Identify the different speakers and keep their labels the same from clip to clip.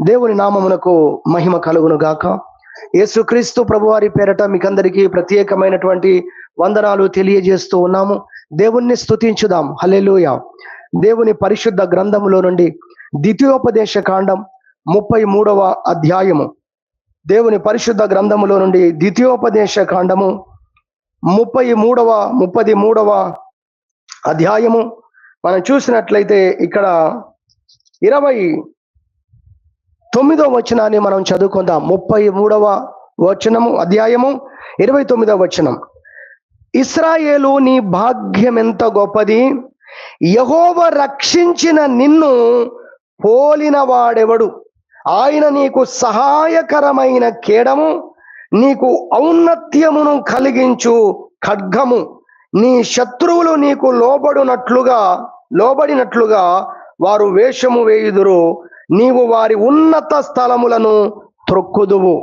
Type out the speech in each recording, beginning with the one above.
Speaker 1: దేవుని నామమునకు మహిమ కలుగును గాక. యేసుక్రీస్తు ప్రభువారి పేరట మీకందరికీ ప్రత్యేకమైనటువంటి వందనాలు తెలియజేస్తూ ఉన్నాము. దేవుణ్ణి స్తుతించుదాం. హల్లెలూయా. దేవుని పరిశుద్ధ గ్రంథములో నుండి ద్వితీయోపదేశ కాండం 33వ అధ్యాయము. దేవుని పరిశుద్ధ గ్రంథములో నుండి ద్వితీయోపదేశ కాండము 33వ అధ్యాయము మనం చూసినట్లయితే ఇక్కడ 29వ వచనాన్ని మనం చదువుకుందాం. 33వ వచనము అధ్యాయము 29వ వచనం. ఇశ్రాయేలు, నీ భాగ్యం ఎంత గొప్పది! యెహోవా రక్షించిన నిన్ను పోలిన వాడెవడు? ఆయన నీకు సహాయకరమైన కేడము, నీకు ఔన్నత్యమును కలిగించు ఖడ్గము. నీ శత్రువులు నీకు లోబడినట్లుగా వారు వేషము వేయుదురు. నీవు వారి ఉన్నత స్థలములను త్రొక్కుదువు.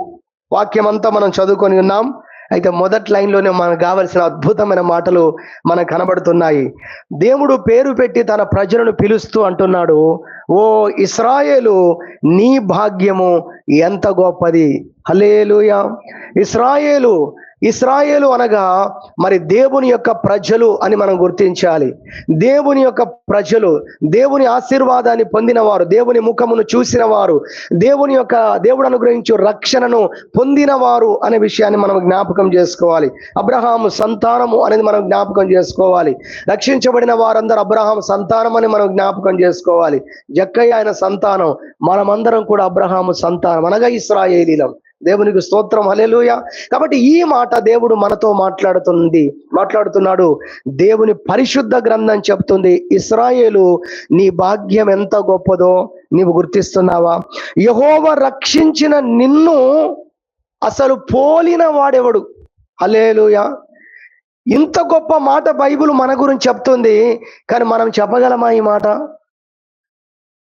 Speaker 1: వాక్యమంతా మనం చదువుకొని ఉన్నాం. అయితే మొదటి లైన్లోనే మనకు కావలసిన అద్భుతమైన మాటలు మనకు కనబడుతున్నాయి. దేవుడు పేరు పెట్టి తన ప్రజలను పిలుస్తూ అంటున్నాడు, ఓ ఇశ్రాయేలు, నీ భాగ్యము ఎంత గొప్పది. హల్లెలూయా. ఇశ్రాయేలు అనగా మరి దేవుని యొక్క ప్రజలు అని మనం గుర్తించాలి. దేవుని యొక్క ప్రజలు, దేవుని ఆశీర్వాదాన్ని పొందినవారు, దేవుని ముఖమును చూసిన వారు, దేవుడు అనుగ్రహించు రక్షణను పొందినవారు అనే విషయాన్ని మనం జ్ఞాపకం చేసుకోవాలి. అబ్రహాము సంతానము అనేది మనం జ్ఞాపకం చేసుకోవాలి. రక్షించబడిన వారందరూ అబ్రహాము సంతానం అని మనం జ్ఞాపకం చేసుకోవాలి. జక్కయ్య ఆయన సంతానం, మనమందరం కూడా అబ్రహాము సంతానం అనగా ఇశ్రాయేలీలం. దేవునికి స్తోత్రం. హల్లెలూయా. కాబట్టి ఈ మాట దేవుడు మనతో మాట్లాడుతున్నాడు. దేవుని పరిశుద్ధ గ్రంథం చెప్తుంది, ఇశ్రాయేలు, నీ భాగ్యం ఎంత గొప్పదో నీవు గుర్తిస్తున్నావా? యెహోవా రక్షించిన నిన్ను అసలు పోలిన వాడెవడు? హల్లెలూయా. ఇంత గొప్ప మాట బైబిల్ మన గురించి చెప్తుంది, కానీ మనం చెప్పగలమా ఈ మాట?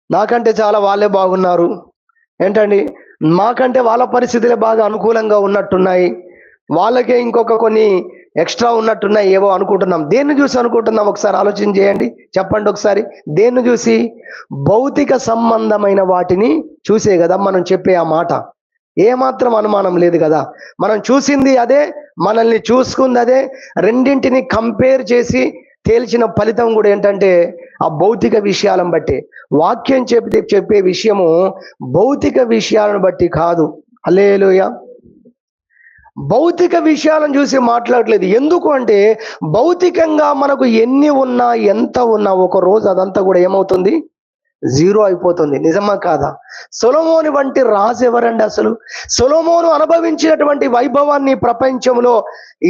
Speaker 1: నాకంటే చాలా వాళ్ళే బాగున్నారు ఏంటండి, మాకంటే వాళ్ళ పరిస్థితులే బాగా అనుకూలంగా ఉన్నట్టున్నాయి, వాళ్ళకే ఇంకొక కొన్ని ఎక్స్ట్రా ఉన్నట్టున్నాయి ఏవో అనుకుంటున్నాం. దేన్ని చూసి అనుకుంటున్నాం? ఒకసారి ఆలోచన చేయండి, చెప్పండి ఒకసారి. దేన్ని చూసి? భౌతిక సంబంధమైన వాటిని చూసే కదా మనం చెప్పే ఆ మాట. ఏమాత్రం అనుమానం లేదు కదా. మనం చూసింది అదే, మనల్ని చూసుకుంది అదే. రెండింటిని కంపేర్ చేసి తేల్చిన ఫలితం కూడా ఏంటంటే ఆ భౌతిక విషయాలను బట్టి. వాక్యం చెప్పే విషయము భౌతిక విషయాలను బట్టి కాదు. హల్లెలూయా. భౌతిక విషయాలను చూసి మాట్లాడలేదు. ఎందుకు అంటే భౌతికంగా మనకు ఎన్ని ఉన్నా, ఎంత ఉన్నా, ఒక రోజు అదంతా కూడా ఏమవుతుంది? జీరో అయిపోతుంది. నిజమా కాదా? సొలొమోను వంటి రాజు ఎవరండి అసలు? సొలొమోను అనుభవించినటువంటి వైభవాన్ని ప్రపంచంలో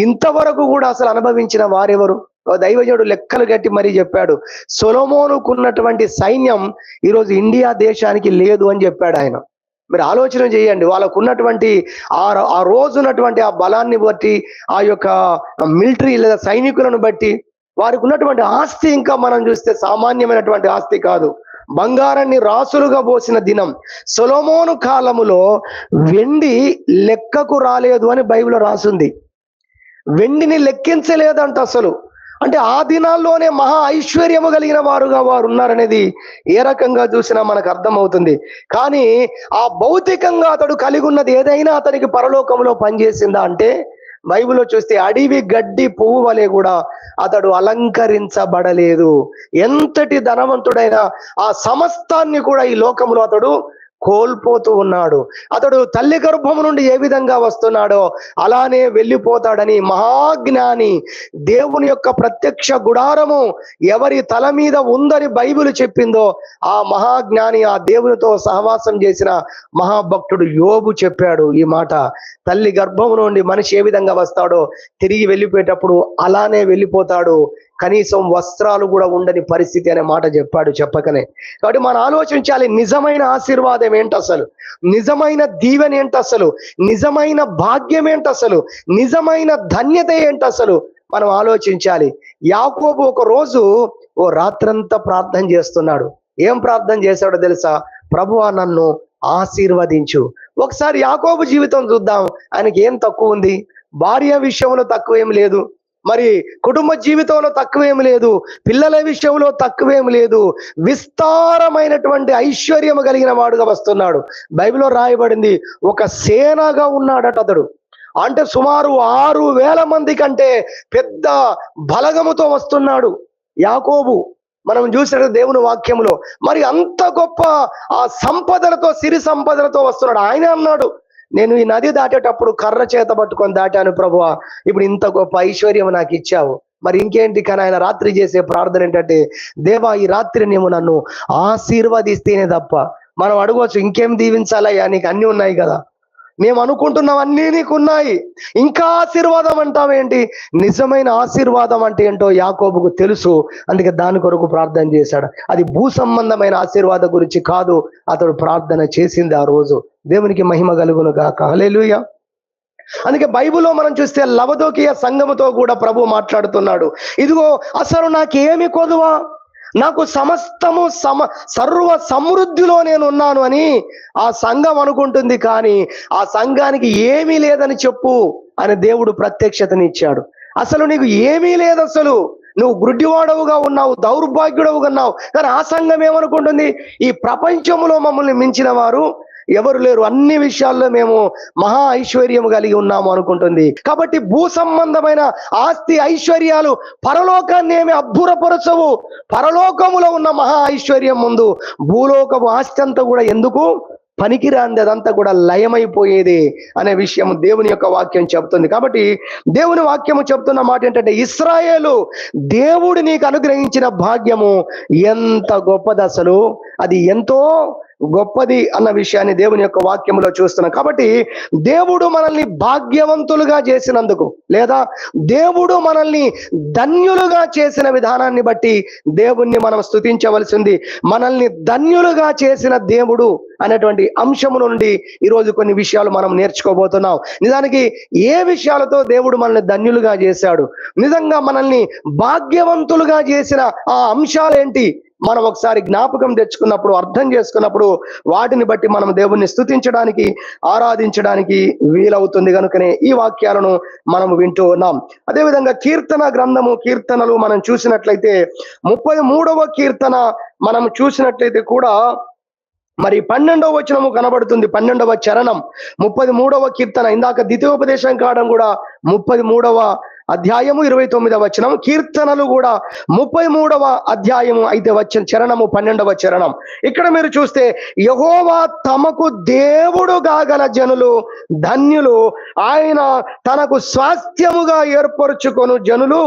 Speaker 1: ఇంతవరకు కూడా అసలు అనుభవించిన వారెవరు? దైవజనుడు లెక్కలు గట్టి మరీ చెప్పాడు, సొలొమోనుకున్నటువంటి సైన్యం ఈరోజు ఇండియా దేశానికి లేదు అని చెప్పాడు ఆయన. మీరు ఆలోచన చేయండి, వాళ్ళకు ఉన్నటువంటి ఆ రోజున్నటువంటి ఆ బలాన్ని బట్టి, ఆ యొక్క మిలిటరీ లేదా సైనికులను బట్టి వారికి ఉన్నటువంటి ఆస్తి ఇంకా మనం చూస్తే సామాన్యమైనటువంటి ఆస్తి కాదు. బంగారాన్ని రాసులుగా పోసిన దినం. సొలొమోను కాలములో వెండి లెక్కకు రాలేదు అని బైబిల్లో రాసింది. వెండిని లెక్కించలేదంట అసలు. అంటే ఆ దినాల్లోనే మహా ఐశ్వర్యము కలిగిన వారుగా వారు ఉన్నారనేది ఏ రకంగా చూసినా మనకు అర్థమవుతుంది. కానీ ఆ భౌతికంగా అతడు కలిగి ఉన్నది ఏదైనా అతనికి పరలోకంలో పనిచేసిందా అంటే బైబిల్లో చూస్తే అడవి గడ్డి పువ్వు వలె కూడా అతడు అలంకరించబడలేదు. ఎంతటి ధనవంతుడైనా ఆ సమస్తాన్ని కూడా ఈ లోకంలో అతడు కోల్పోతూ ఉన్నాడు. అతడు తల్లి గర్భము నుండి ఏ విధంగా వస్తున్నాడో అలానే వెళ్ళిపోతాడని మహాజ్ఞాని, దేవుని యొక్క ప్రత్యక్ష గుడారము ఎవరి తల మీద ఉందని బైబిల్ చెప్పిందో ఆ మహాజ్ఞాని, ఆ దేవునితో సహవాసం చేసిన మహాభక్తుడు యోబు చెప్పాడు ఈ మాట. తల్లి గర్భము నుండి మనిషి ఏ విధంగా వస్తాడో తిరిగి వెళ్ళిపోయేటప్పుడు అలానే వెళ్ళిపోతాడు, కనీసం వస్త్రాలు కూడా ఉండని పరిస్థితి అనే మాట చెప్పాడు చెప్పకనే. కాబట్టి మనం ఆలోచించాలి, నిజమైన ఆశీర్వాదం ఏంటి అసలు? నిజమైన దీవెన ఏంటి అసలు? నిజమైన భాగ్యం ఏంటి అసలు? నిజమైన ధన్యత ఏంటి అసలు? మనం ఆలోచించాలి. యాకోబు ఒక రోజు ఓ రాత్రంతా ప్రార్థన చేస్తున్నాడు. ఏం ప్రార్థన చేశాడో తెలుసా? ప్రభువా, నన్ను ఆశీర్వదించు. ఒకసారి యాకోబు జీవితం చూద్దాం. ఆయనకి ఏం తక్కువ ఉంది? భార్య విషయంలో తక్కువ ఏం లేదు, మరి కుటుంబ జీవితంలో తక్కువేమి లేదు, పిల్లల విషయంలో తక్కువేమి లేదు, విస్తారమైనటువంటి ఐశ్వర్యము కలిగిన వాడుగా వస్తున్నాడు. బైబిల్లో రాయబడింది, ఒక సేనగా ఉన్నాడట అతడు. అంటే సుమారు 6,000 మంది కంటే పెద్ద బలగముతో వస్తున్నాడు యాకోబు. మనం చూసినట్టు దేవుని వాక్యములో మరి అంత గొప్ప ఆ సంపదలతో, సిరి సంపదలతో వస్తున్నాడు. ఆయన అన్నాడు, నేను ఈ నది దాటేటప్పుడు కర్ర చేత పట్టుకొని దాటాను ప్రభువా, ఇప్పుడు ఇంత గొప్ప ఐశ్వర్యం నాకు ఇచ్చావు, మరి ఇంకేంటి. కానీ ఆయన రాత్రి చేసే ప్రార్థన ఏంటంటే, దేవా ఈ రాత్రి నీవు నన్ను ఆశీర్వదిస్తేనే తప్ప. మనం అడగవచ్చు, ఇంకేం దీవించాలయ్యా, నీకు అన్ని ఉన్నాయి కదా, మేము అనుకుంటున్నవన్నీ నీకున్నాయి, ఇంకా ఆశీర్వాదం అంటావేంటి? నిజమైన ఆశీర్వాదం అంటే ఏంటో యాకోబుకు తెలుసు. అందుకే దాని కొరకు ప్రార్థన చేశాడు. అది భూ సంబంధమైన ఆశీర్వాదం గురించి కాదు, అతడు ప్రార్థన చేసింది ఆ రోజు. దేవునికి మహిమ కలుగును గాక. హల్లెలూయా. అందుకే బైబిల్లో మనం చూస్తే లవదోకియ సంఘముతో కూడా ప్రభు మాట్లాడుతున్నాడు. ఇదిగో అసలు నాకేమి కొదువా, నాకు సమస్తము సర్వ సమృద్ధిలో నేను ఉన్నాను అని ఆ సంఘం అనుకుంటుంది. కానీ ఆ సంఘానికి ఏమీ లేదని చెప్పు అని దేవుడు ప్రత్యక్షతనిచ్చాడు. అసలు నీకు ఏమీ లేదు, అసలు నువ్వు గుడ్డివాడవుగా ఉన్నావు, దౌర్భాగ్యుడవుగా ఉన్నావు. కానీ ఆ సంఘం ఏమనుకుంటుంది, ఈ ప్రపంచంలో మమ్మల్ని మించిన వారు ఎవరు లేరు, అన్ని విషయాల్లో మేము మహా ఐశ్వర్యం కలిగి ఉన్నాము అనుకుంటుంది. కాబట్టి భూ సంబంధమైన ఆస్తి ఐశ్వర్యాలు పరలోకాన్ని ఏమి అబ్బురపరచవు. పరలోకములో ఉన్న మహా ఐశ్వర్యం ముందు భూలోకము ఆస్తి అంతా కూడా ఎందుకు పనికిరాంది, అదంతా కూడా లయమైపోయేది అనే విషయం దేవుని యొక్క వాక్యం చెప్తుంది. కాబట్టి దేవుని వాక్యము చెప్తున్న మాట ఏంటంటే, ఇశ్రాయేలు, దేవుడు నీకు అనుగ్రహించిన భాగ్యము ఎంత గొప్పది, అసలు అది ఎంతో గొప్పది అన్న విషయాన్ని దేవుని యొక్క వాక్యములో చూస్తున్నాం. కాబట్టి దేవుడు మనల్ని భాగ్యవంతులుగా చేసినందుకు, లేదా దేవుడు మనల్ని ధన్యులుగా చేసిన విధానాన్ని బట్టి దేవుణ్ణి మనం స్తుతించవలసింది. మనల్ని ధన్యులుగా చేసిన దేవుడు అనేటువంటి అంశము నుండి ఈరోజు కొన్ని విషయాలు మనం నేర్చుకోబోతున్నాం. నిజానికి ఏ విషయాలతో దేవుడు మనల్ని ధన్యులుగా చేశాడు, నిజంగా మనల్ని భాగ్యవంతులుగా చేసిన ఆ అంశాలేంటి, మనం ఒకసారి జ్ఞాపకం తెచ్చుకున్నప్పుడు, అర్థం చేసుకున్నప్పుడు వాటిని బట్టి మనం దేవుణ్ణి స్తుతించడానికి, ఆరాధించడానికి వీలవుతుంది. కనుకనే ఈ వాక్యాలను మనం వింటూ ఉన్నాం. అదేవిధంగా కీర్తన గ్రంథము, కీర్తనలు మనం చూసినట్లయితే 33వ కీర్తన మనం చూసినట్లయితే కూడా మరి 12వ వచనము కనబడుతుంది. 12వ చరణం 33వ కీర్తన. ఇందాక ద్వితీయోపదేశం కావడం కూడా 33వ అధ్యాయము 29వ వచనం, కీర్తనలు కూడా 33వ అధ్యాయము అయితే చరణము 12వ చరణం. ఇక్కడ మీరు చూస్తే, యెహోవా తమకు దేవుడు కాగల జనులు ధన్యులు, ఆయన తనకు స్వాస్థ్యముగా ఏర్పరచుకొను జనులు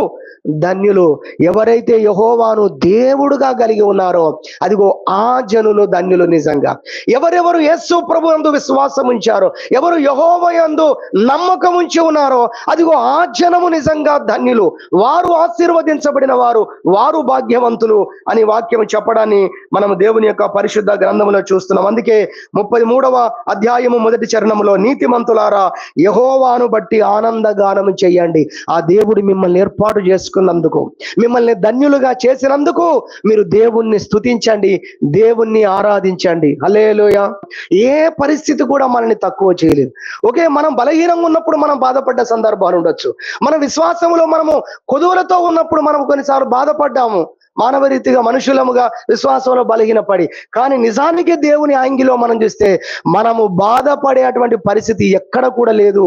Speaker 1: ధన్యులు. ఎవరైతే యెహోవాను దేవుడుగా కలిగి ఉన్నారో అదిగో ఆ జనులు ధన్యులు. నిజంగా ఎవరెవరు యేసు ప్రభు యందు విశ్వాసం ఉంచారో, ఎవరు యెహోవా యందు నమ్మకం ఉంచి ఉన్నారో అదిగో ఆ జనము నిజంగా ధన్యులు, వారు ఆశీర్వదించబడిన వారు, వారు భాగ్యవంతులు అని వాక్యం చెప్పడాన్ని మనం దేవుని యొక్క పరిశుద్ధ గ్రంథంలో చూస్తున్నాం. అందుకే 33వ అధ్యాయము 1వ చరణంలో, నీతిమంతులారా యెహోవాను బట్టి ఆనందగానము చేయండి. ఆ దేవుడు మిమ్మల్ని ఏర్పాటు చేసుకున్నందుకు, మిమ్మల్ని ధన్యులుగా చేసినందుకు మీరు దేవుణ్ణి స్తుతించండి, దేవుణ్ణి ఆరాధించండి. హల్లెలూయా. ఏ పరిస్థితి కూడా మనల్ని తక్కువ చేయలేదు. ఓకే, మనం బలహీనంగా ఉన్నప్పుడు మనం బాధపడ్డ సందర్భాలు ఉండొచ్చు. మన విశ్వాసములో మనము కొదువులతో ఉన్నప్పుడు మనం కొన్నిసార్లు బాధపడ్డాము, మానవ రీతిగా మనుషులముగా విశ్వాసంలో బలహీనపడి. కానీ నిజానికి దేవుని యాంగిలో మనం చూస్తే మనము బాధపడేటువంటి పరిస్థితి ఎక్కడ కూడా లేదు.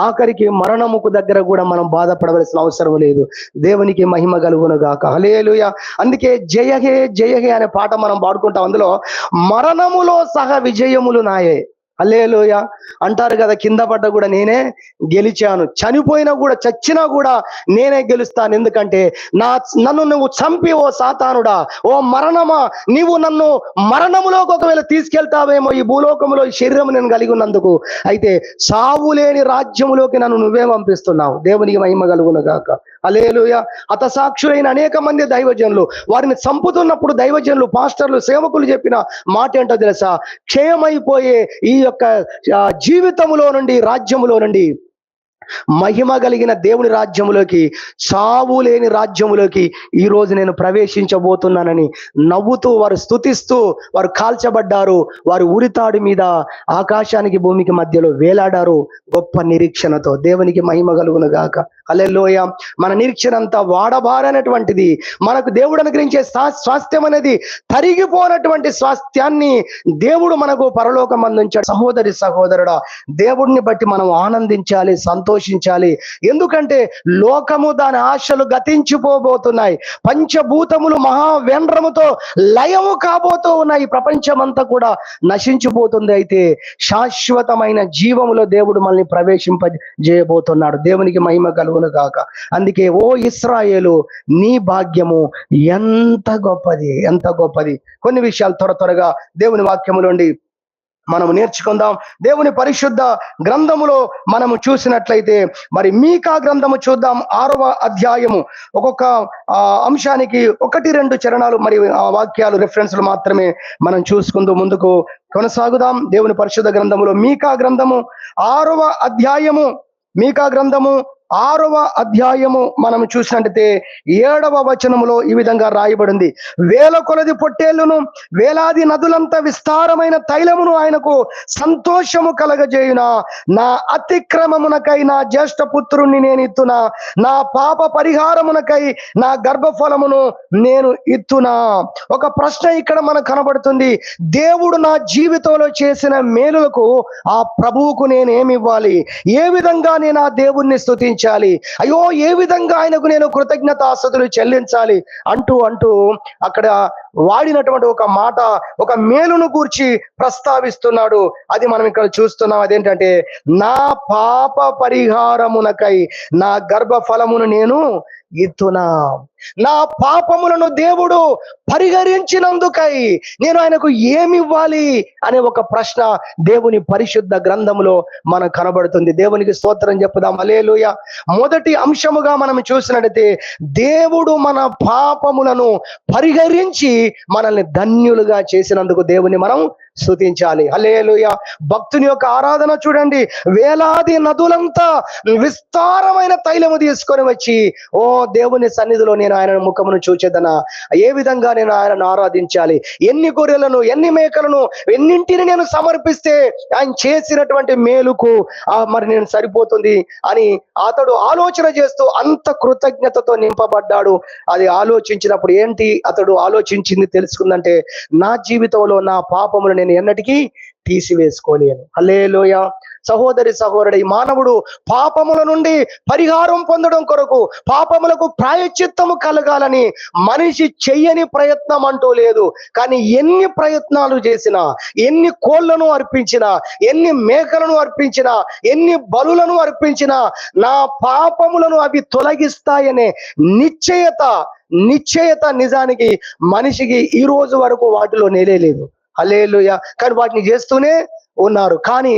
Speaker 1: ఆఖరికి మరణముకు దగ్గర కూడా మనం బాధపడవలసిన అవసరం లేదు. దేవునికి మహిమ కలుగును గాక. హల్లెలూయా. అందుకే జయహే జయహే అనే పాట మనం పాడుకుంటాం. అందులో మరణములో సహా విజయములు నాయే. హల్లెలూయా అంటారు కదా, కింద పడ్డ కూడా నేనే గెలిచాను, చనిపోయినా కూడా, చచ్చినా కూడా నేనే గెలుస్తాను. ఎందుకంటే నన్ను నువ్వు చంపి, ఓ సాతానుడా, ఓ మరణమా, నీవు నన్ను మరణములోకి ఒకవేళ తీసుకెళ్తావేమో, ఈ భూలోకములో ఈ శరీరం నేను కలిగి ఉన్నందుకు, అయితే సావు లేని రాజ్యములోకి నన్ను నువ్వే పంపిస్తున్నావు. దేవునికి మహిమ కలుగును గాక. హల్లెలూయా. హతసాక్షులైన అనేక మంది దైవజనులు, వారిని చంపుతున్నప్పుడు దైవజనులు, పాస్టర్లు, సేవకులు చెప్పిన మాట ఏంటో తెలుసా? క్షయమైపోయే ఈ యొక్క జీవితములో నుండి, రాజ్యములో నుండి మహిమ కలిగిన దేవుని రాజ్యములోకి, చావు లేని రాజ్యములోకి ఈ రోజు నేను ప్రవేశించబోతున్నానని నవ్వుతూ వారు స్తుతిస్తూ వారు కాల్చబడ్డారు. వారు ఉరితాడు మీద ఆకాశానికి భూమికి మధ్యలో వేలాడారు గొప్ప నిరీక్షణతో. దేవునికి మహిమ కలుగును గాక. హల్లెలూయా. మన నిరీక్షణ అంతా వాడబారనటువంటిది. మనకు దేవుడు అనుగ్రహించే స్వాస్థ్యం అనేది తరిగిపోనటువంటి స్వాస్థ్యాన్ని దేవుడు మనకు పరలోకమందు ఉంచాడు. సహోదరి సహోదరుడా, దేవుడిని బట్టి మనం ఆనందించాలి, సంతోషించాలి. ఎందుకంటే లోకము దాని ఆశలు గతించిపోబోతున్నాయి. పంచభూతములు మహావేంద్రముతో లయము కాబోతూ ఉన్నాయి. ప్రపంచమంతా కూడా నశించిపోతుంది. అయితే శాశ్వతమైన జీవములో దేవుడు మనల్ని ప్రవేశింపజేయబోతున్నాడు. దేవునికి మహిమ కలుగును గాక. అందుకే ఓ ఇశ్రాయేలు, నీ భాగ్యము ఎంత గొప్పది, ఎంత గొప్పది. కొన్ని విషయాలు త్వరగా దేవుని వాక్యములోండి మనము నేర్చుకుందాం. దేవుని పరిశుద్ధ గ్రంథములో మనము చూసినట్లయితే మరి మీకా గ్రంథము చూద్దాం. 6వ అధ్యాయము. ఒక్కొక్క అంశానికి 1-2 చరణాలు మరి వాక్యాలు రిఫరెన్స్లు మాత్రమే మనం చూసుకుంటూ ముందుకు కొనసాగుదాం. దేవుని పరిశుద్ధ గ్రంథములో మీకా గ్రంథము 6వ అధ్యాయము. మీకా గ్రంథము 6వ అధ్యాయము మనం చూసినట్టయితే 7వ వచనములో ఈ విధంగా రాయబడింది. వేల కొలది పొట్టేళ్లను, వేలాది నదులంత విస్తారమైన తైలమును ఆయనకు సంతోషము కలగజేయున. నా అతిక్రమమునకై నా జ్యేష్ఠ పుత్రుణ్ణి నేను ఇత్తునా, నా పాప పరిహారమునకై నా గర్భఫలమును నేను ఇత్తునా. ఒక ప్రశ్న ఇక్కడ మనకు కనబడుతుంది. దేవుడు నా జీవితంలో చేసిన మేలులకు ఆ ప్రభువుకు నేనేమి ఇవ్వాలి? ఏ విధంగా నేను ఆ దేవుణ్ణి స్తుతించాలి? అయ్యో, ఏ విధంగా ఆయనకు నేను కృతజ్ఞతాస్తుతులు చెల్లించాలి అంటూ అక్కడ వాడినటువంటి ఒక మాట, ఒక మేలును గూర్చి ప్రస్తావిస్తున్నాడు. అది మనం ఇక్కడ చూస్తున్నాం. అదేంటంటే, నా పాప పరిహారమునకై నా గర్భఫలమును నేను ఇత్తునా. నా పాపములను దేవుడు పరిహరించినందుకై నేను ఆయనకు ఏమివ్వాలి అనే ఒక ప్రశ్న దేవుని పరిశుద్ధ గ్రంథములో మనకు కనబడుతుంది. దేవునికి స్తోత్రం చెప్పుదాం. హల్లెలూయా. మొదటి అంశముగా మనం చూసినట్లయితే, దేవుడు మన పాపములను పరిహరించి మనల్ని ధన్యులుగా చేసినందుకు దేవుని మనం స్తుతించాలి. హల్లెలూయా. భక్తుని యొక్క ఆరాధన చూడండి. వేలాది నదులంతా విస్తారమైన తైలము తీసుకొని వచ్చి, ఓ దేవుని సన్నిధిలో నేను ఆయన ముఖమును చూచేదనా, ఏ విధంగా నేను ఆయనను ఆరాధించాలి? ఎన్ని గొర్రెలను, ఎన్ని మేకలను, ఎన్నింటిని నేను సమర్పిస్తే ఆయన చేసినటువంటి మేలుకు మరి నేను సరిపోతుంది అని అతడు ఆలోచన చేస్తూ అంత కృతజ్ఞతతో నింపబడ్డాడు. అది ఆలోచించినప్పుడు ఏంటి అతడు ఆలోచించింది తెలుసుకుందంటే, నా జీవితంలో నా పాపములు నేను ఎన్నటికీ తీసివేసుకోలేను. హల్లెలూయా. సహోదరి సహోదరుడు, ఈ మానవుడు పాపముల నుండి పరిహారం పొందడం కొరకు, పాపములకు ప్రాయశ్చిత్తము కలగాలని మనిషి చెయ్యని ప్రయత్నం అంటూ లేదు. కానీ ఎన్ని ప్రయత్నాలు చేసినా, ఎన్ని కోళ్లను అర్పించినా, ఎన్ని మేకలను అర్పించినా, ఎన్ని బలులను అర్పించినా నా పాపములను అవి తొలగిస్తాయనే నిశ్చయత నిజానికి మనిషికి ఈ రోజు వరకు వాటిలో నేలేదు. హల్లెలూయా. కానీ వాటిని చేస్తూనే ఉన్నారు. కానీ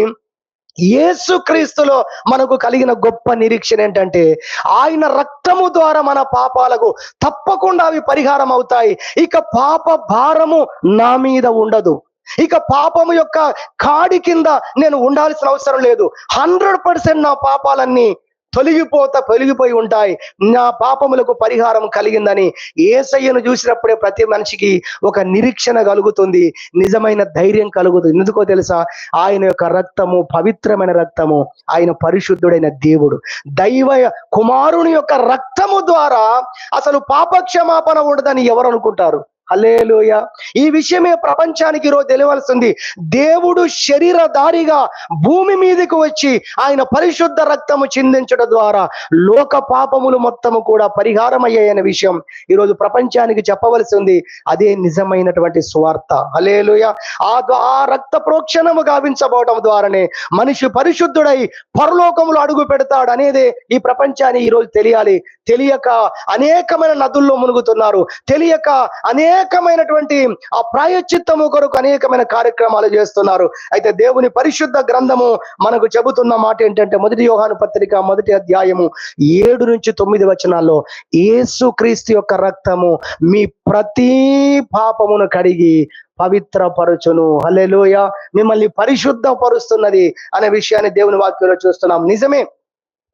Speaker 1: యేసుక్రీస్తులో మనకు కలిగిన గొప్ప నిరీక్షణ ఏంటంటే, ఆయన రక్తము ద్వారా మన పాపాలకు తప్పకుండా అవి పరిహారం అవుతాయి. ఇక పాప భారము నా మీద ఉండదు. ఇక పాపము యొక్క కాడి కింద నేను ఉండాల్సిన అవసరం లేదు. 100% నా పాపాలన్నీ తొలగిపోయి ఉంటాయి. నా పాపములకు పరిహారం కలిగిందని యేసయ్యను చూసినప్పుడే ప్రతి మనిషికి ఒక నిరీక్షణ కలుగుతుంది, నిజమైన ధైర్యం కలుగుతుంది. ఎందుకో తెలుసా? ఆయన యొక్క రక్తము పవిత్రమైన రక్తము. ఆయన పరిశుద్ధుడైన దేవుడు. దైవ కుమారుని యొక్క రక్తము ద్వారా అసలు పాపక్షమాపణ ఉండదని ఎవరు అనుకుంటారు? హల్లెలూయా. ఈ విషయమే ప్రపంచానికి ఈరోజు తెలియవలసింది. దేవుడు శరీరధారిగా భూమి మీదకి వచ్చి ఆయన పరిశుద్ధ రక్తము చిందించడం ద్వారా లోక పాపములు మొత్తము కూడా పరిహారం అయ్యాయనే విషయం ఈరోజు ప్రపంచానికి చెప్పవలసింది. అదే నిజమైనటువంటి సువార్త. హల్లెలూయా. ఆ రక్త ప్రోక్షణము గావించబడటం ద్వారానే మనిషి పరిశుద్ధుడై పరలోకములో అడుగు పెడతాడు అనేదే ఈ ప్రపంచానికి ఈరోజు తెలియాలి. తెలియక అనేకమైన నదుల్లో మునుగుతున్నారు. తెలియక అనేకమైనటువంటి ఆ ప్రాయశ్చిత్తము కొరకు అనేకమైన కార్యక్రమాలు చేస్తున్నారు. అయితే దేవుని పరిశుద్ధ గ్రంథము మనకు చెబుతున్న మాట ఏంటంటే, 1 యోహాను పత్రిక 1వ అధ్యాయము 7-9 వచనాల్లో, యేసుక్రీస్తు యొక్క రక్తము మీ ప్రతి పాపమును కడిగి పవిత్రపరచును. హల్లెలూయా. మిమ్మల్ని పరిశుద్ధపరుస్తున్నది అనే విషయాన్ని దేవుని వాక్యంలో చూస్తున్నాం. నిజమే,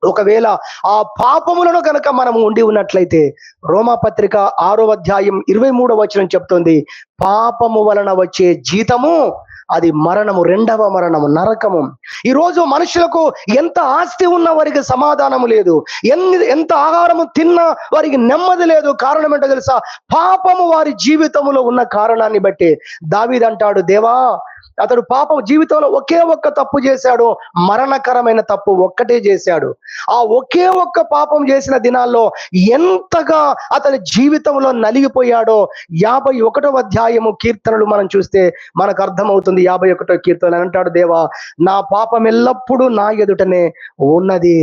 Speaker 1: ఒకవేళ ఆ పాపములను కనుక మనము ఉండి ఉన్నట్లయితే రోమాపత్రిక 6వ అధ్యాయం 23వ వచనం చెప్తుంది, పాపము వలన వచ్చే జీతము అది మరణము, రెండవ మరణము, నరకము. ఈరోజు మనుషులకు ఎంత ఆస్తి ఉన్న వారికి సమాధానము లేదు, ఎంత ఆహారము తిన్నా వారికి నెమ్మది లేదు. కారణం ఏంటో తెలుసా? పాపము వారి జీవితంలో ఉన్న కారణాన్ని బట్టి దావీదు అంటాడు, దేవా అతడు పాపం జీవితంలో ఒకే ఒక్క తప్పు చేశాడు, మరణకరమైన తప్పు ఒక్కటే చేశాడు. ఆ ఒకే ఒక్క పాపం చేసిన దినాల్లో ఎంతగా అతని జీవితంలో నలిగిపోయాడో 51వ అధ్యాయము కీర్తనలు మనం చూస్తే మనకు అర్థమవుతుంది. 51వ కీర్తన అంటాడు, దేవా నా పాపం ఎల్లప్పుడూ నా ఎదుటనే ఉన్నది.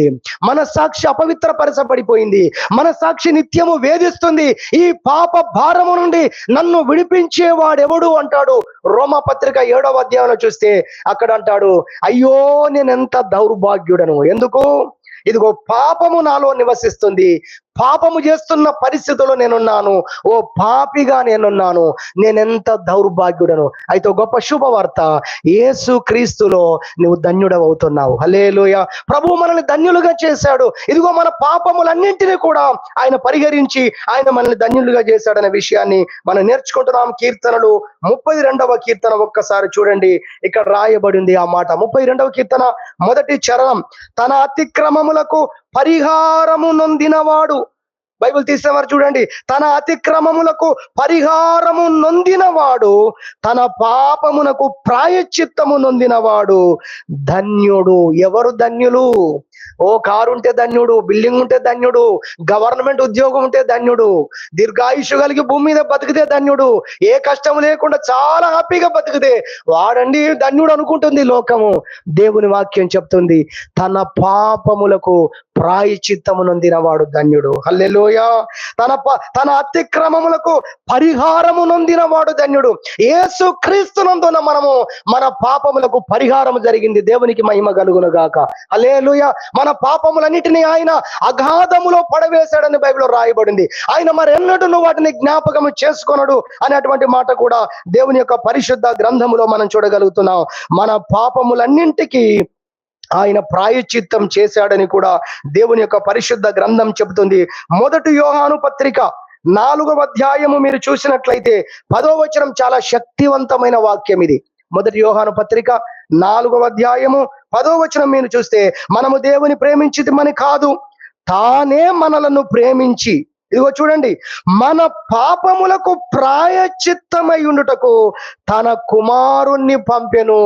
Speaker 1: మన సాక్షి అపవిత్రపరచబడిపోయింది, మన సాక్షి నిత్యము వేధిస్తుంది. ఈ పాప భారము నుండి నన్ను విడిపించేవాడెవడు అంటాడు. రోమాపత్రిక 7వ అధ్యాయంలో చూస్తే అక్కడ అంటాడు, అయ్యో నేనెంత దౌర్భాగ్యుడను. ఎందుకు? ఇదిగో పాపము నాలో నివసిస్తుంది, పాపము చేస్తున్న పరిస్థితుల్లో నేనున్నాను, ఓ పాపిగా నేనున్నాను, నేనెంత దౌర్భాగ్యుడను. అయితే గొప్ప శుభవార్త, యేసు క్రీస్తులో నువ్వు ధన్యుడవవుతున్నావు. హల్లెలూయా. ప్రభువు మనల్ని ధన్యులుగా చేశాడు. ఇదిగో మన పాపములన్నింటినీ కూడా ఆయన పరిహరించి ఆయన మనల్ని ధన్యులుగా చేశాడనే విషయాన్ని మనం నేర్చుకుంటున్నాం. కీర్తనలు 32వ కీర్తన ఒక్కసారి చూడండి, ఇక్కడ రాయబడింది ఆ మాట. 32వ కీర్తన మొదటి చరణం, తన అతిక్రమములకు పరిహారము నొందినవాడు. బైబిల్ తీసేవారు చూడండి, తన అతిక్రమములకు పరిహారము నొందినవాడు, తన పాపమునకు ప్రాయశ్చిత్తము నొందినవాడు ధన్యుడు. ఎవరు ధన్యులు? ఓ కారు ఉంటే ధన్యుడు, బిల్డింగ్ ఉంటే ధన్యుడు, గవర్నమెంట్ ఉద్యోగం ఉంటే ధన్యుడు, దీర్ఘాయుషు కలిగి భూమి మీద బతికితే ధన్యుడు, ఏ కష్టం లేకుండా చాలా హ్యాపీగా బతికితే వాడండి ధన్యుడు అనుకుంటుంది లోకము. దేవుని వాక్యం చెప్తుంది, తన పాపములకు ప్రాయశ్చిత్తము నొందినవాడు ధన్యుడు. హల్లెలూయా. తన అతిక్రమములకు పరిహారము నొందినవాడు ధన్యుడు. యేసు క్రీస్తునందున మనము మన పాపములకు పరిహారము జరిగింది. దేవునికి మహిమ కలుగును గాక. హల్లెలూయా. మన పాపములన్నిటినీ ఆయన అగాధములో పడవేశాడని బైబిల్లో రాయబడింది. ఆయన మరి ఎన్నడూ వాటిని జ్ఞాపకము చేసుకొనడు అనేటువంటి మాట కూడా దేవుని యొక్క పరిశుద్ధ గ్రంథములో మనం చూడగలుగుతున్నాం. మన పాపములన్నింటికి ఆయన ప్రాయశ్చిత్తం చేశాడని కూడా దేవుని యొక్క పరిశుద్ధ గ్రంథం చెబుతుంది. 1 యోహాను పత్రిక 4వ అధ్యాయము మీరు చూసినట్లయితే 10వ వచనం చాలా శక్తివంతమైన వాక్యం ఇది. 1 యోహాను పత్రిక 4వ అధ్యాయము 10వ వచనం మీరు చూస్తే, మనము దేవుని ప్రేమించితిమని కాదు, తానే మనలను ప్రేమించి, ఇదిగో చూడండి, మన పాపములకు ప్రాయశ్చిత్తమై ఉండుటకు తన కుమారుణ్ణి పంపెను.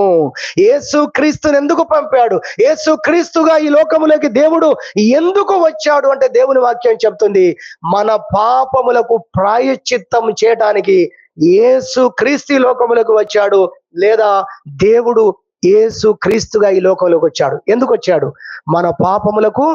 Speaker 1: యేసు క్రీస్తుని ఎందుకు పంపాడు? యేసు క్రీస్తుగా ఈ లోకములోకి దేవుడు ఎందుకు వచ్చాడు అంటే దేవుని వాక్యం చెప్తుంది, మన పాపములకు ప్రాయశ్చిత్తం చేయడానికి యేసు క్రీస్తు ఈ లోకములకు వచ్చాడు, లేదా దేవుడు యేసు క్రీస్తుగా ఈ లోకంలోకి వచ్చాడు. ఎందుకు వచ్చాడు? మన పాపములకు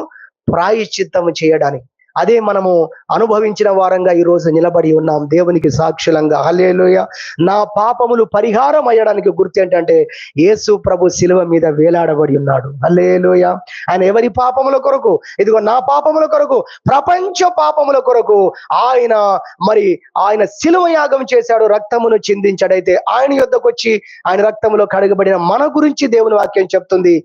Speaker 1: ప్రాయశ్చిత్తము చేయడానికి. అదే మనము అనుభవించిన వారంగా ఈ రోజు నిలబడి ఉన్నాం దేవునికి సాక్షులంగా. హల్లెలూయా. నా పాపములు పరిహారం అయ్యడానికి గుర్తు ఏంటంటే యేసు ప్రభు శిలువ మీద వేలాడబడి ఉన్నాడు. హల్లెలూయా. ఆయన ఎవరి పాపముల కొరకు? ఇదిగో నా పాపముల కొరకు, ప్రపంచ పాపముల కొరకు ఆయన శిలువ యాగం చేశాడు, రక్తమును చిందించాడైతే ఆయన యొద్దకు వచ్చి ఆయన రక్తములో కడగబడిన మన గురించి దేవుని వాక్యం చెప్తుంది,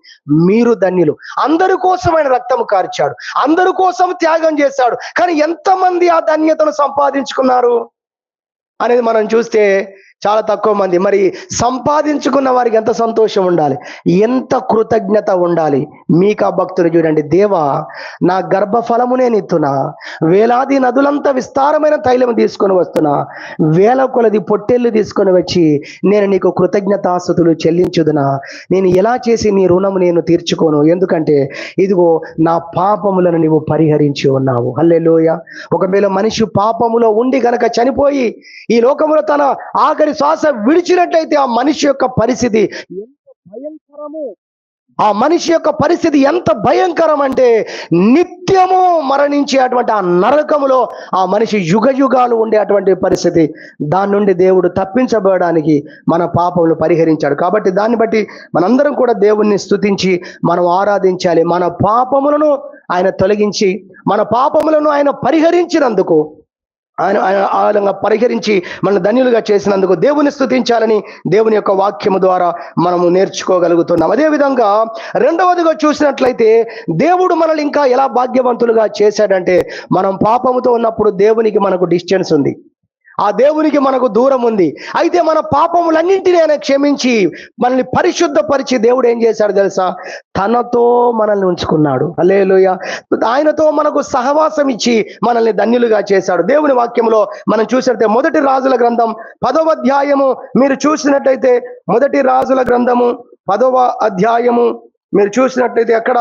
Speaker 1: మీరు ధన్యులు. అందరి కోసం ఆయన రక్తము కార్చాడు, అందరి కోసం త్యాగం చేశాడు. కానీ ఎంతమంది ఆ ధన్యతను సంపాదించుకున్నారు అనేది మనం చూస్తే చాలా తక్కువ మంది. మరి సంపాదించుకున్న వారికి ఎంత సంతోషం ఉండాలి, ఎంత కృతజ్ఞత ఉండాలి. మీకా భక్తులు చూడండి, దేవా నా గర్భఫలము నేను ఇస్తున్నా, వేలాది నదులంతా విస్తారమైన తైలం తీసుకొని వస్తున్నా, వేల కొలది పొట్టేళ్ళు తీసుకొని వచ్చి నేను నీకు కృతజ్ఞతాస్తుతులు చెల్లించుదునా, నేను ఎలా చేసి నీ రుణము నేను తీర్చుకోను, ఎందుకంటే ఇదిగో నా పాపములను నీవు పరిహరించి ఉన్నావు. హల్లెలూయా. ఒకవేళ మనిషి పాపములో ఉండి గనక చనిపోయి ఈ లోకములో తన ఆఖరి శ్వాస విడిచినట్టయితే ఆ మనిషి యొక్క పరిస్థితి ఎంత భయంకరము, ఆ మనిషి యొక్క పరిస్థితి ఎంత భయంకరం అంటే నిత్యము మరణించేటువంటి ఆ నరకములో ఆ మనిషి యుగ యుగాలు ఉండేటువంటి పరిస్థితి. దాని నుండి దేవుడు తప్పించబడడానికి మన పాపములు పరిహరించాడు. కాబట్టి దాన్ని బట్టి మనందరం కూడా దేవుణ్ణి స్తుతించి మనం ఆరాధించాలి. మన పాపములను ఆయన తొలగించి మన పాపములను ఆయన పరిహరించినందుకు ఆయన పరిహరించి మనల్ని ధన్యులుగా చేసినందుకు దేవుని స్తుతించాలని దేవుని యొక్క వాక్యము ద్వారా మనము నేర్చుకోగలుగుతున్నాం. అదేవిధంగా రెండవదిగా చూసినట్లయితే దేవుడు మనల్ని ఇంకా ఎలా భాగ్యవంతులుగా చేశాడంటే, మనం పాపముతో ఉన్నప్పుడు దేవునికి మనకు డిస్టెన్స్ ఉంది, ఆ దేవునికి మనకు దూరం ఉంది. అయితే మన పాపములన్నింటినీ ఆయన క్షమించి మనల్ని పరిశుద్ధపరిచి దేవుడు ఏం చేశాడు తెలుసా? తనతో మనల్ని ఉంచుకున్నాడు. హల్లెలూయా. ఆయనతో మనకు సహవాసం ఇచ్చి మనల్ని ధన్యులుగా చేశాడు. దేవుని వాక్యంలో మనం చూసినట్లయితే మొదటి రాజుల గ్రంథం 10వ అధ్యాయము మీరు చూసినట్లయితే, మొదటి రాజుల గ్రంథము 10వ అధ్యాయము మీరు చూసినట్లయితే అక్కడ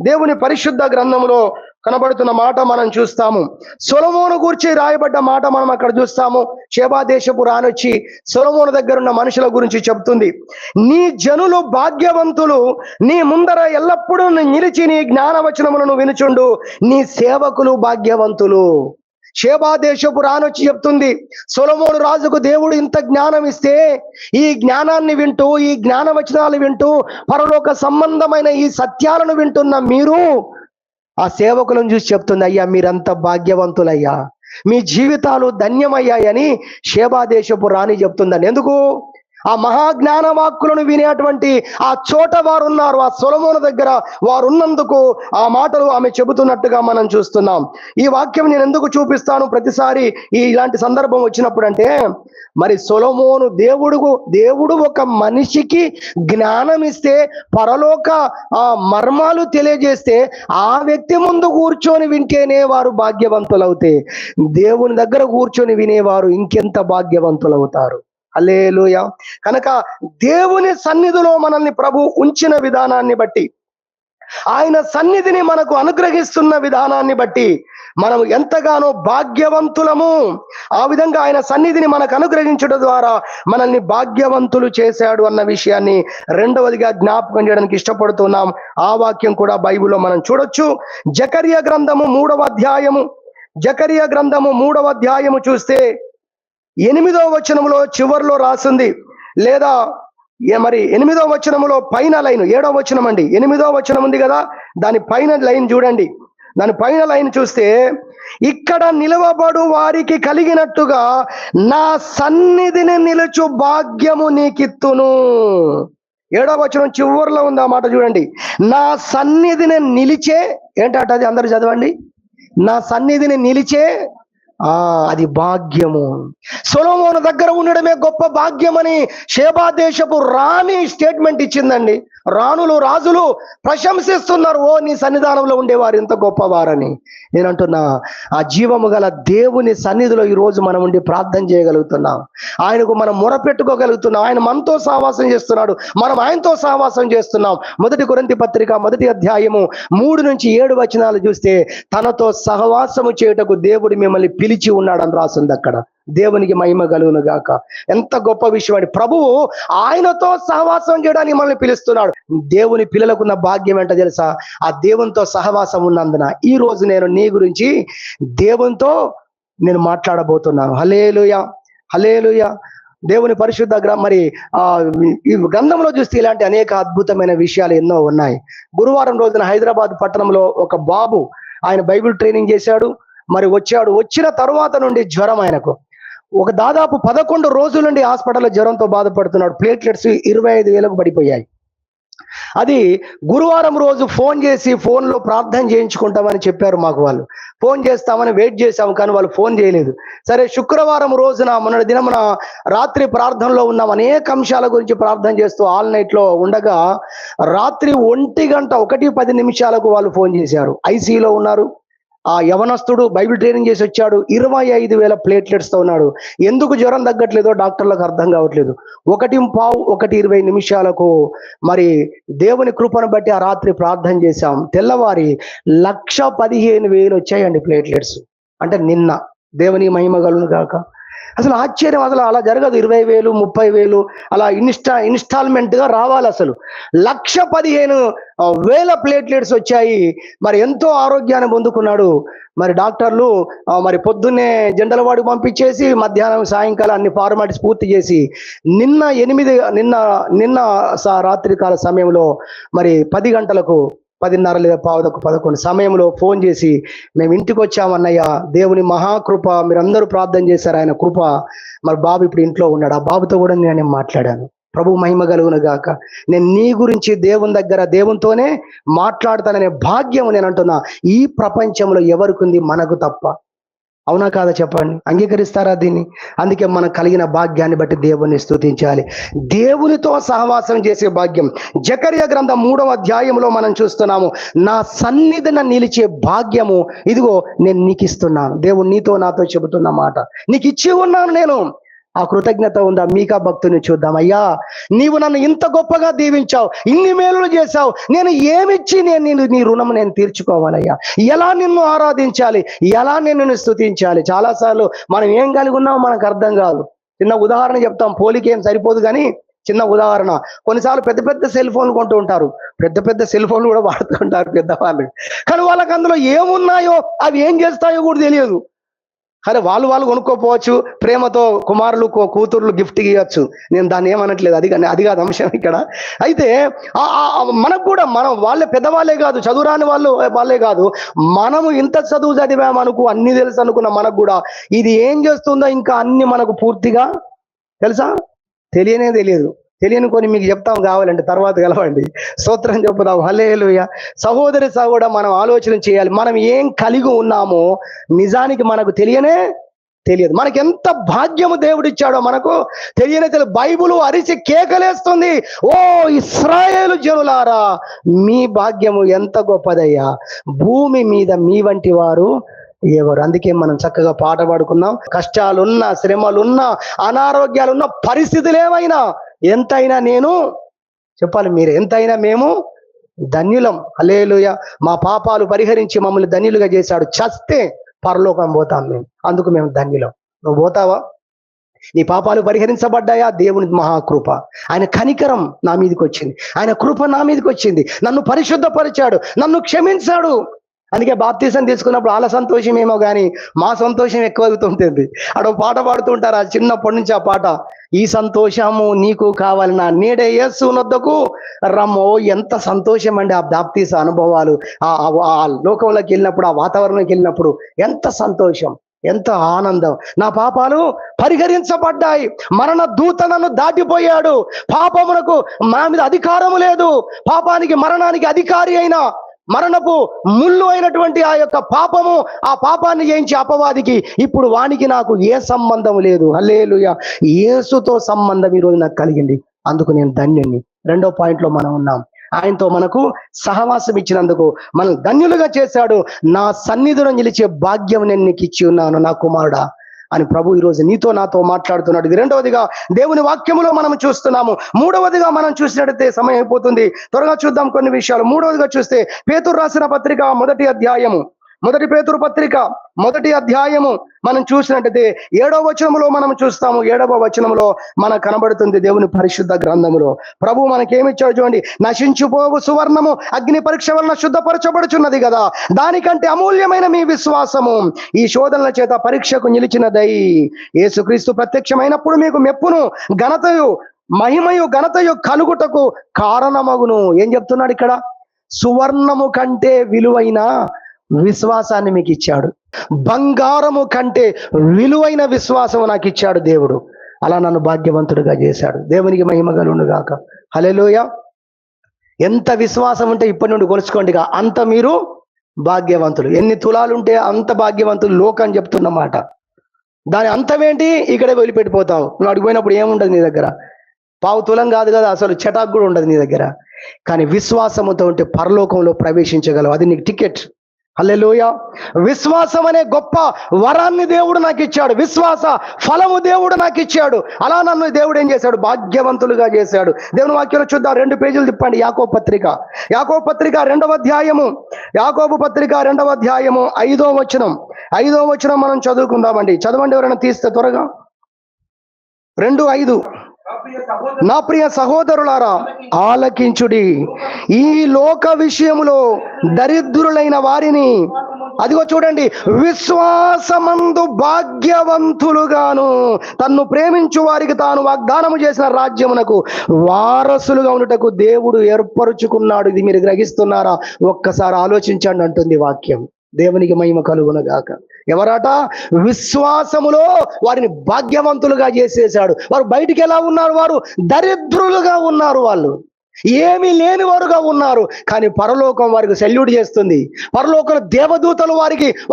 Speaker 1: దేవుని పరిశుద్ధ గ్రంథంలో కనబడుతున్న మాట మనం చూస్తాము. సొలొమోను గూర్చి రాయబడ్డ మాట మనం అక్కడ చూస్తాము. షేబా దేశపు రాణొచ్చి సొలొమోను దగ్గర ఉన్న మనుషుల గురించి చెప్తుంది. నీ జనులు భాగ్యవంతులు, నీ ముందర ఎల్లప్పుడూ నిలిచి నీ జ్ఞానవచనములను వినుచుండు, నీ సేవకులు భాగ్యవంతులు. షేబా దేశపు రాణొచ్చి చెప్తుంది, సొలొమోను రాజుకు దేవుడు ఇంత జ్ఞానం ఇస్తే, ఈ జ్ఞానాన్ని వింటూ, ఈ జ్ఞానవచనాలు వింటూ, పరలోక సంబంధమైన ఈ సత్యాలను వింటున్న మీరు ఆ సేవకులను చూసి చెప్తుంది, అయ్యా మీరంతా భాగ్యవంతులయ్యా, మీ జీవితాలు ధన్యమయ్యాయని షేబా దేశపు రాణి చెప్తుందని. ఎందుకు? ఆ మహాజ్ఞాన వాక్కులను వినేటువంటి ఆ చోట వారు ఉన్నారు, ఆ సొలొమోను దగ్గర వారు ఉన్నందుకు ఆ మాటలు ఆమె చెబుతున్నట్టుగా మనం చూస్తున్నాం. ఈ వాక్యం నేను ఎందుకు చూపిస్తాను ప్రతిసారి ఇలాంటి సందర్భం వచ్చినప్పుడు అంటే, మరి సొలొమోను దేవుడు ఒక మనిషికి జ్ఞానం ఇస్తే, పరలోక మర్మాలు తెలియజేస్తే, ఆ వ్యక్తి ముందు కూర్చొని వింటేనే వారు భాగ్యవంతులవుతే, దేవుని దగ్గర కూర్చొని వినేవారు ఇంకెంత భాగ్యవంతులవుతారు. హల్లెలూయా. కనుక దేవుని సన్నిధిలో మనల్ని ప్రభు ఉంచిన విధానాన్ని బట్టి, ఆయన సన్నిధిని మనకు అనుగ్రహిస్తున్న విధానాన్ని బట్టి మనం ఎంతగానో భాగ్యవంతులము. ఆ విధంగా ఆయన సన్నిధిని మనకు అనుగ్రహించడం ద్వారా మనల్ని భాగ్యవంతులు చేశాడు అన్న విషయాన్ని రెండవదిగా జ్ఞాపకం చేయడానికి ఇష్టపడుతున్నాం. ఆ వాక్యం కూడా బైబిల్లో మనం చూడొచ్చు. జకర్యా గ్రంథము 3వ అధ్యాయము, జకర్యా గ్రంథము 3వ అధ్యాయము చూస్తే 8వ వచనములో చివర్లో రాసింది, లేదా మరి 8వ వచనములో పైన లైన్, 7వ వచనం అండి, 8వ వచనం ఉంది కదా, దాని పైన లైన్ చూడండి. దాని పైన లైన్ చూస్తే, ఇక్కడ నిలవబడు వారికి కలిగినట్టుగా నా సన్నిధిని నిలుచు భాగ్యము నీకిత్తును. 7వ వచనం చివర్లో ఉంది ఆ మాట చూడండి. నా సన్నిధిని నిలిచే, ఏంటంటే అది అందరూ చదవండి. నా సన్నిధిని నిలిచే అది భాగ్యము. సొలొమోను దగ్గర ఉండడమే గొప్ప భాగ్యమని షేబా దేశపు రాణి స్టేట్మెంట్ ఇచ్చిందండి. రాజులు ప్రశంసిస్తున్నారు, ఓ నీ సన్నిధానంలో ఉండేవారు ఎంత గొప్పవారని. నేను అంటున్నా, ఆ జీవము గల దేవుని సన్నిధిలో ఈరోజు మనం ఉండి ప్రార్థన చేయగలుగుతున్నాం, ఆయనకు మనం మొరపెట్టుకోగలుగుతున్నాం. ఆయన మనతో సహవాసం చేస్తున్నాడు, మనం ఆయనతో సహవాసం చేస్తున్నాం. 1 కొరింథీ పత్రిక 1వ అధ్యాయము 3 నుంచి 7 వచనాలు చూస్తే, తనతో సహవాసము చేయుటకు దేవుడు మిమ్మల్ని పిలిచి ఉన్నాడని రాసింది అక్కడ. దేవునికి మహిమ కలుగును గాక. ఎంత గొప్ప విషయం అండి. ప్రభువు ఆయనతో సహవాసం చేయడానికి మనల్ని పిలుస్తున్నాడు. దేవుని పిల్లలకున్న భాగ్యం ఏంటో తెలుసా? ఆ దేవునితో సహవాసం ఉన్నందున ఈ రోజు నేను నీ గురించి దేవునితో నేను మాట్లాడబోతున్నాను. హల్లెలూయా, హల్లెలూయా. దేవుని పరిశుద్ధ మరి ఈ గ్రంథంలో చూస్తే ఇలాంటి అనేక అద్భుతమైన విషయాలు ఎన్నో ఉన్నాయి. గురువారం రోజున హైదరాబాద్ పట్టణంలో ఒక బాబు, ఆయన బైబిల్ ట్రైనింగ్ చేశాడు. మరి వచ్చిన తరువాత నుండి జ్వరం ఆయనకు దాదాపు 11 రోజుల నుండి హాస్పిటల్లో జ్వరంతో బాధపడుతున్నాడు. ప్లేట్లెట్స్ 25,000కు పడిపోయాయి. అది గురువారం రోజు ఫోన్ చేసి, ఫోన్లో ప్రార్థన చేయించుకుంటామని చెప్పారు మాకు. వాళ్ళు ఫోన్ చేస్తామని వెయిట్ చేశాము, కానీ వాళ్ళు ఫోన్ చేయలేదు. సరే, శుక్రవారం రోజున మొన్నటి దినమున రాత్రి ప్రార్థనలో ఉన్నాం. అనేక అంశాల గురించి ప్రార్థన చేస్తూ ఆల్ నైట్ లో ఉండగా రాత్రి 1:10 వాళ్ళు ఫోన్ చేశారు. ఐసీయూలో ఉన్నారు. ఆ యవనస్తుడు బైబిల్ ట్రైనింగ్ చేసి వచ్చాడు. 25,000 ప్లేట్లెట్స్ తో ఉన్నాడు. ఎందుకు జ్వరం తగ్గట్లేదో డాక్టర్లకు అర్థం కావట్లేదు. 1:15 మరి దేవుని కృపను బట్టి ఆ రాత్రి ప్రార్థన చేశాం. తెల్లవారి 1,15,000 వచ్చాయండి ప్లేట్లెట్స్. అంటే నిన్న. దేవుని మహిమ కలుగును గాక. అసలు ఆశ్చర్యం, అసలు అలా జరగదు. 20,000 30,000 అలా ఇన్స్టాల్మెంట్ గా రావాలి. అసలు 1,15,000 ప్లేట్లెట్స్ వచ్చాయి. మరి ఎంతో ఆరోగ్యాన్ని పొందుకున్నాడు. మరి డాక్టర్లు మరి పొద్దున్నే జెండలవాడికి పంపించేసి మధ్యాహ్నం సాయంకాలం అన్ని ఫార్మాలిటీస్ పూర్తి చేసి నిన్న రాత్రి కాల సమయంలో మరి 10 గంటలకు 10:30 లేదా 10:11 సమయంలో ఫోన్ చేసి, మేము ఇంటికి వచ్చామన్నయ్య, దేవుని మహాకృప, మీరందరూ ప్రార్థన చేశారు, ఆయన కృప, మరి బాబు ఇప్పుడు ఇంట్లో ఉన్నాడు. ఆ బాబుతో కూడా నేను మాట్లాడాను. ప్రభు మహిమ కలుగును గాక. నేను నీ గురించి దేవుని దగ్గర దేవునితోనే మాట్లాడతాననే భాగ్యం నేను అంటున్నా ఈ ప్రపంచంలో ఎవరికి ఉంది? మనకు తప్ప. అవునా కాదా చెప్పండి? అంగీకరిస్తారా దీన్ని? అందుకే మనకు కలిగిన భాగ్యాన్ని బట్టి దేవుణ్ణి స్తుతించాలి. దేవునితో సహవాసం చేసే భాగ్యం. జకర్యా గ్రంథం 3వ అధ్యాయంలో మనం చూస్తున్నాము, నా సన్నిధిన నిలిచే భాగ్యము ఇదిగో నేను నీకు ఇస్తున్నాను. దేవుడు నీతో నాతో చెబుతున్న మాట, నీకు ఇచ్చి ఉన్నాను నేను. ఆ కృతజ్ఞత ఉందా? మీకా భక్తుని చూద్దాం. అయ్యా, నీవు నన్ను ఇంత గొప్పగా దీవించావు, ఇన్ని మేలులు చేశావు, నేను ఏమిచ్చి నేను నీ రుణం నేను తీర్చుకోవాలయ్యా? ఎలా నిన్ను ఆరాధించాలి? ఎలా నేను నిన్ను స్తుతించాలి? చాలాసార్లు మనం ఏం కలిగి ఉన్నామో మనకు అర్థం కాదు. చిన్న ఉదాహరణ చెప్తాం, పోలికేం సరిపోదు కానీ చిన్న ఉదాహరణ. కొన్నిసార్లు పెద్ద పెద్ద సెల్ ఫోన్లు కొంటూ ఉంటారు, పెద్ద పెద్ద సెల్ ఫోన్లు కూడా వాడుతుంటారు పెద్దవాళ్ళు. కానీ వాళ్ళకి అందులో ఏమున్నాయో అవి ఏం చేస్తాయో కూడా తెలియదు. అరే వాళ్ళు కొనుక్కోపోవచ్చు, ప్రేమతో కుమారులు కూతుర్లు గిఫ్ట్ ఇవ్వచ్చు, నేను దాన్ని ఏమనట్లేదు, అది కాదు అంశం ఇక్కడ. అయితే మనకు కూడా మనం వాళ్ళే పెద్దవాళ్ళే కాదు, చదువురాని వాళ్ళే కాదు, మనము ఇంత చదువు చదివామనుకో, అన్ని తెలుసు అనుకున్న మనకు కూడా ఇది ఏం చేస్తుందో ఇంకా అన్ని మనకు పూర్తిగా తెలుసా? తెలియదు. తెలియని కొన్ని మీకు చెప్తాం, కావాలంటే తర్వాత కలవండి, స్తోత్రం చెప్పుదాం. హల్లెలూయా. సహోదరి సహోదరుడా, మనం ఆలోచన చేయాలి, మనం ఏం కలిగి ఉన్నామో నిజానికి మనకు తెలియదు. మనకి ఎంత భాగ్యము దేవుడిచ్చాడో మనకు తెలియదు. బైబుల్ అరిచి కేకలేస్తుంది, ఓ ఇశ్రాయేలు జనులారా, మీ భాగ్యము ఎంత గొప్పదయ్యా, భూమి మీద మీ వంటి వారు ఎవరు? అందుకే మనం చక్కగా పాట పాడుకున్నాం. కష్టాలున్నా, శ్రమలున్నా, అనారోగ్యాలున్నా, పరిస్థితులు ఏమైనా, ఎంతైనా నేను చెప్పాలి, మీరు ఎంతైనా మేము ధన్యులం. హల్లెలూయా. మా పాపాలు పరిహరించి మమ్మల్ని ధన్యులుగా చేశాడు. చస్తే పరలోకం పోతాం మేము, అందుకు మేము ధన్యులం. నువ్వు పోతావా? నీ పాపాలు పరిహరించబడ్డాయా? దేవుని మహాకృప, ఆయన కనికరం నా మీదకి వచ్చింది, ఆయన కృప నా మీదకి వచ్చింది, నన్ను పరిశుద్ధపరిచాడు, నన్ను క్షమించాడు. అందుకే బాప్తీసం తీసుకున్నప్పుడు వాళ్ళ సంతోషం ఏమో కానీ మా సంతోషం ఎక్కువ అవుతుంటుంది. అక్కడ పాట పాడుతుంటారు, ఆ చిన్నప్పటి నుంచి ఆ పాట, ఈ సంతోషము నీకు కావాలన్నా నేడే యేసు నొద్దకు రమ్మో. ఎంత సంతోషం అండి ఆ బాప్తీస అనుభవాలు. ఆ లోకంలోకి వెళ్ళినప్పుడు, ఆ వాతావరణంలోకి వెళ్ళినప్పుడు ఎంత సంతోషం, ఎంత ఆనందం. నా పాపాలు పరిహరించబడ్డాయి, మరణ దూత నన్ను దాటిపోయాడు, పాపమునకు మా మీద అధికారము లేదు, పాపానికి మరణానికి అధికారి అయిన మరణపు ముళ్ళు అయినటువంటి ఆ యొక్క పాపము, ఆ పాపాన్ని జయించి అపవాదికి ఇప్పుడు వానికి నాకు ఏ సంబంధం లేదు. హల్లెలూయా. యేసుతో సంబంధం ఈరోజు నాకు కలిగింది, అందుకు నేను ధన్యుణ్ణి. 2వ పాయింట్లో మనం ఉన్నాం. ఆయనతో మనకు సహవాసం ఇచ్చినందుకు మనం ధన్యులుగా చేశాడు. నా సన్నిధిలో నిలిచే భాగ్యం నేను నీకు ఇచ్చి ఉన్నాను నా కుమారుడా అని ప్రభు ఈరోజు నీతో నాతో మాట్లాడుతున్నాడు. ఇది 2వదిగా దేవుని వాక్యములో మనం చూస్తున్నాము. 3వదిగా మనం చూసినట్టయితే సమయం అయిపోతుంది, త్వరగా చూద్దాం కొన్ని విషయాలు. 3వదిగా చూస్తే పేతురు రాసిన పత్రిక 1వ అధ్యాయము, 1 పేతురు పత్రిక 1వ అధ్యాయము మనం చూసినట్టయితే 7వ వచనములో మనం చూస్తాము. 7వ వచనములో మనకు కనబడుతుంది దేవుని పరిశుద్ధ గ్రంథములో ప్రభు మనకేమిచ్చాడు చూడండి. నశించుపోవు సువర్ణము అగ్ని పరీక్ష వలన శుద్ధపరచబడుచున్నది కదా, దానికంటే అమూల్యమైన మీ విశ్వాసము ఈ శోధనల చేత పరీక్షకు నిలిచినదై యేసుక్రీస్తు ప్రత్యక్షమైనప్పుడు మీకు మెప్పును ఘనతయు మహిమయు ఘనతయు కలుగుటకు కారణమగును. ఏం చెప్తున్నాడు ఇక్కడ? సువర్ణము కంటే విలువైన విశ్వాసాన్ని మీకు ఇచ్చాడు, బంగారము కంటే విలువైన విశ్వాసము నాకు ఇచ్చాడు దేవుడు. అలా నన్ను భాగ్యవంతుడిగా చేశాడు. దేవునికి మహిమ కలుగును గాక. హల్లెలూయా. ఎంత విశ్వాసం ఉంటే ఇప్పటి నుండి కొలుచుకోండిగా, అంత మీరు భాగ్యవంతులు. ఎన్ని తులాలు ఉంటే అంత భాగ్యవంతులు లోకం చెప్తున్నమాట. దాని అంతమేంటి? ఇక్కడే వదిలిపెట్టిపోతావు. నువ్వు అడిగిపోయినప్పుడు ఏముండదు నీ దగ్గర, పావు తులం కాదు కదా, అసలు చటాక్ కూడా ఉండదు నీ దగ్గర. కానీ విశ్వాసముతో ఉంటే పరలోకంలో ప్రవేశించగలవు, అది నీకు టికెట్. హల్లెలూయా. విశ్వాసం అనే గొప్ప వరాన్ని దేవుడు నాకు ఇచ్చాడు, విశ్వాస ఫలము దేవుడు నాకు ఇచ్చాడు. అలా నన్ను దేవుడు ఏం చేశాడు? భాగ్యవంతులుగా చేశాడు. దేవుని వాక్యంలో చూద్దాం, 2 పేజీలు తిప్పండి. యాకోబు పత్రిక 2వ అధ్యాయము, యాకోబు పత్రిక 2వ అధ్యాయము 5వ వచనం మనం చదువుకుందామండి. చదవండి ఎవరైనా తీస్తే త్వరగా. 2:5. నా ప్రియ సహోదరులారా ఆలకించుడి, ఈ లోక విషయములో దరిద్రులైన వారిని అదిగో చూడండి, విశ్వాసమందు భాగ్యవంతులుగాను తన్ను ప్రేమించు వారికి తాను వాగ్దానము చేసిన రాజ్యమునకు వారసులుగా ఉండుటకు దేవుడు ఏర్పరుచుకున్నాడు. ఇది మీరు గ్రహిస్తున్నారా? ఒక్కసారి ఆలోచించండి అంటుంది వాక్యం. దేవునికి మహిమ కలుగునగాక. ఎవరట? విశ్వాసములో వారిని భాగ్యవంతులుగా చేసేశాడు. వారు బయటికి ఎలా ఉన్నారు? వారు దరిద్రులుగా ఉన్నారు. వాళ్ళు ఏమీ లేని వారుగా ఉన్నారు. కానీ పరలోకం వారికి సెల్యూట్ చేస్తుంది. పరలోకం దేవదూతలు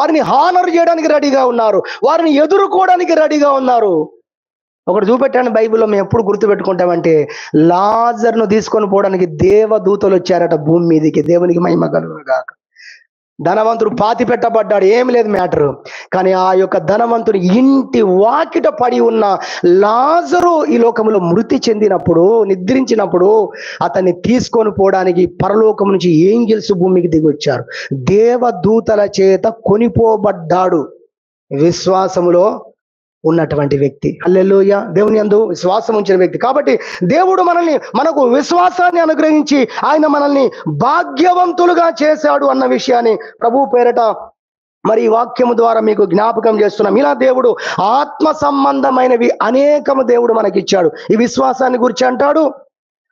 Speaker 1: వారిని హానర్ చేయడానికి రెడీగా ఉన్నారు. వారిని ఎదుర్కోవడానికి రెడీగా ఉన్నారు. ఒకటి చూపెట్టాను బైబిల్లో, మేము ఎప్పుడు గుర్తుపెట్టుకుంటామంటే, లాజర్ను తీసుకొని పోవడానికి దేవదూతలు వచ్చారట భూమి మీదకి. దేవునికి మహిమ కలుగునుగాక. ధనవంతుడు పాతి పెట్టబడ్డాడు, ఏమి లేదు మ్యాటరు. కానీ ఆ యొక్క ధనవంతుడు ఇంటి వాకిట పడి ఉన్న లాజరు ఈ లోకంలో మృతి చెందినప్పుడు, నిద్రించినప్పుడు అతన్ని తీసుకొని పోవడానికి పరలోకం నుంచి ఏంజెల్స్ భూమికి దిగి వచ్చారు. దేవదూతల చేత కొనిపోబడ్డాడు విశ్వాసములో ఉన్నటువంటి వ్యక్తి. హల్లెలూయా. దేవుని యందు విశ్వాసం ఉంచిన వ్యక్తి. కాబట్టి దేవుడు మనకు విశ్వాసాన్ని అనుగ్రహించి ఆయన మనల్ని భాగ్యవంతులుగా చేశాడు అన్న విషయాన్ని ప్రభు పేరట మరి ఈ వాక్యము ద్వారా మీకు జ్ఞాపకం చేస్తున్నాం. ఇలా దేవుడు ఆత్మ సంబంధమైనవి అనేకము దేవుడు మనకిచ్చాడు. ఈ విశ్వాసాన్ని గురించి అంటాడు,